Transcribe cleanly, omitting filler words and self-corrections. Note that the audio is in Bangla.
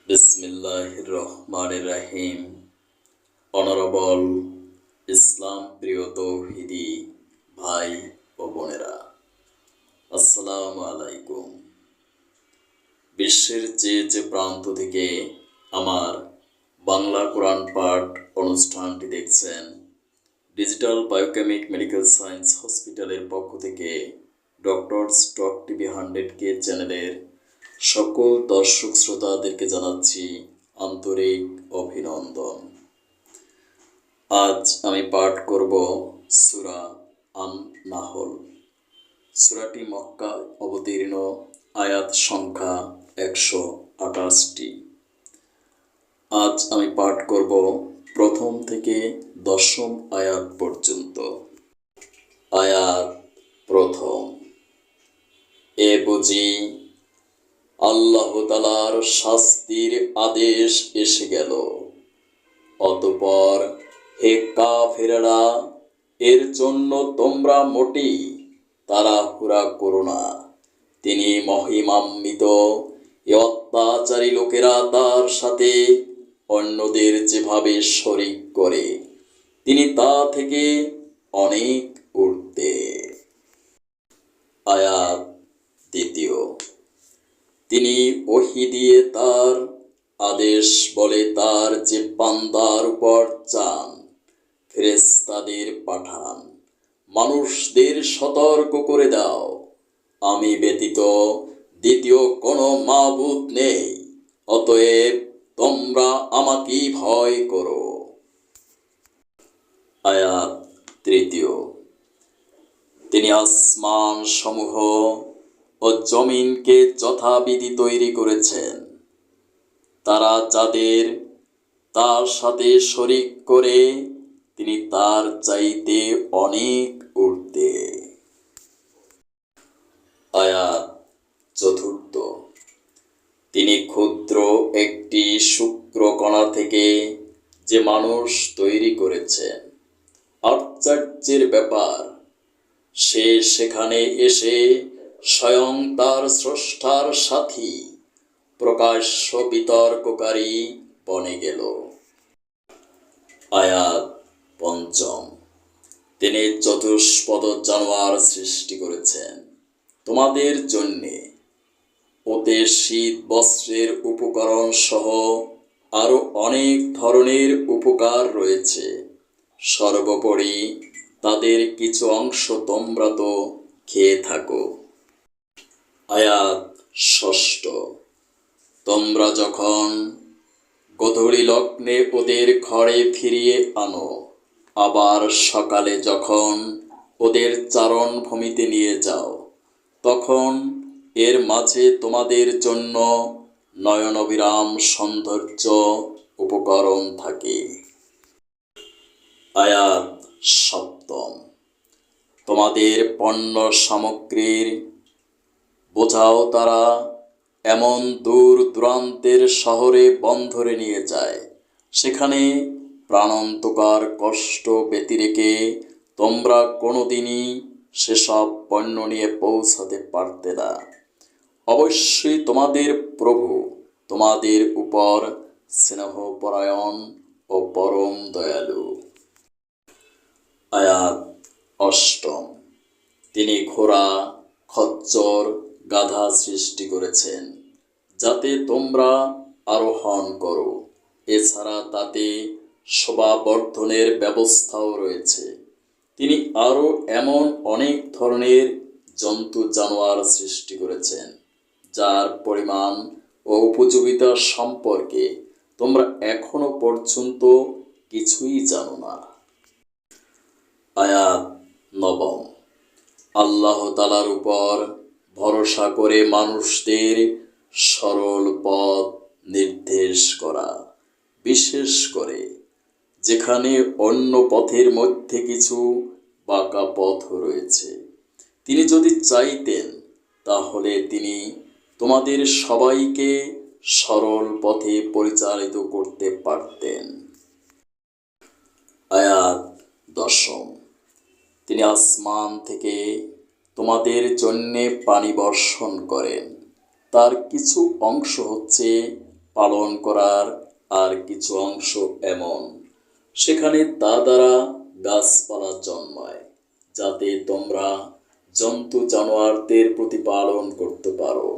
বিসমিল্লাহির রহমানির রহিম। অনারেবল ইসলাম প্রিয় তৌহিদি ভাই ও বোনেরা, আসসালামু আলাইকুম। বিশ্বের যে প্রান্ত থেকে আমার বাংলা কোরআন পাঠ অনুষ্ঠানটি দেখছেন, ডিজিটাল বায়োকেমিক মেডিকেল সায়েন্স হসপিটালের পক্ষ থেকে ডক্টরস টক টিভি 100K চ্যানেলের সকল দর্শক শ্রোতাদেরকে জানাচ্ছি আন্তরিক অভিনন্দন। আজ আমি পাঠ করব সূরা আন-নাহল। সূরাটি মক্কায় অবতীর্ণ, আয়াত সংখ্যা 128টি। আজ আমি পাঠ করব প্রথম থেকে 10ম আয়াত পর্যন্ত। আয়াত প্রথম। এ বুঝি আল্লাহ তাআলার শাস্তির আদেশ এসে গেল, অতঃপর হে কাফেররা, এর জন্য তোমরা মোটেই তাড়াহুড়া করো না। তিনি মহিমান্বিত। এ অত্যাচারী লোকেরা তার সাথে অন্যদের যেভাবে শরীক করে, তিনি তা থেকে অনেক ঊর্ধ্বে। আয়াত দ্বিতীয়। তিনি ওহী দিয়ে তার আদেশ বলে তার যে বান্দার উপর চান ফেরেশতাদের পাঠান। মানুষদের সতর্ক করে দাও, আমি ব্যতীত দ্বিতীয় কোনো মাবুদ নেই, অতএব তোমরা আমাকেই ভয় করো। আয়াত তৃতীয়। তিনি আসমান সমূহ ও জমিনকে যথাবিধি তৈরি করেছেন। তারা যাদের তার সাথে শরীক করে, তিনি তার চাইতে অনেক ঊর্ধ্বে। আয়াত চতুর্থ। তিনি ক্ষুদ্র একটি শুক্রকণা থেকে যে মানুষ তৈরি করেছেন, আশ্চর্যের ব্যাপার, সে সেখানে এসে স্বয়ং তার স্রষ্টার সাথী প্রকাশ্য বিতর্ককারী বনে গেল। আয়াত পঞ্চম। তিনি চতুষ্পদ জানোয়ার সৃষ্টি করেছেন তোমাদের জন্যে, ওতে শীত বস্ত্রের উপকরণ সহ আরো অনেক ধরনের উপকার রয়েছে। সর্বোপরি তাদের কিছু অংশ তোমরা তো খেয়ে থাকো। আয়াত ষষ্ঠ। তোমরা যখন গোধূলি লগ্নে ওদের ঘরে ফিরিয়ে আনো, আবার সকালে যখন ওদের চারণ ভূমিতে নিয়ে যাও, তখন এর মাঝে তোমাদের জন্য নয়নবিরাম সৌন্দর্য উপকরণ থাকে। আয়াত সপ্তম। তোমাদের পণ্য সামগ্রীর বোঝাও তারা এমন দূর দূরান্তের শহরে বন্দরে নিয়ে যায়, সেখানে প্রাণান্তকার কষ্ট ব্যতিরেকে তোমরা কোনোদিনই সেসব পণ্য নিয়ে পৌঁছাতে পারতে না। অবশ্যই তোমাদের প্রভু তোমাদের উপর স্নেহপরায়ণ ও পরম দয়ালু। আয়াত অষ্টম। তিনি ঘোড়া, খচ্চর, গাধা সৃষ্টি করেছেন যাতে তোমরা আরোহণ করো। এছাড়া তাতে শোভাবর্ধনের ব্যবস্থাও রয়েছে। তিনি আরো এমন অনেক ধরনের জন্তু জানোয়ার সৃষ্টি করেছেন যার পরিমাণ ও উপযোগিতা সম্পর্কে তোমরা এখনো পর্যন্ত কিছুই জানো না। আয়াত নবম। আল্লাহ তাআলার উপর ভরসা করে মানুষদের সরল পথ নির্দেশ করা, বিশেষ করে যেখানে অন্য পথের মধ্যে কিছু বাঁকা পথ রয়েছে। তিনি যদি চাইতেন তাহলে তিনি তোমাদের সবাইকে সরল পথে পরিচালিত করতে পারতেন। আয়াত দশম। তিনি আসমান থেকে তোমাদের জন্যে পানি বর্ষণ করেন। তার কিছু অংশ হচ্ছে পালন করার আর কিছু অংশ এমন, সেখানে তা দ্বারা গাছপালা জন্মায়, যাতে তোমরা জন্তু জানোয়ারদের প্রতিপালন করতে পারো।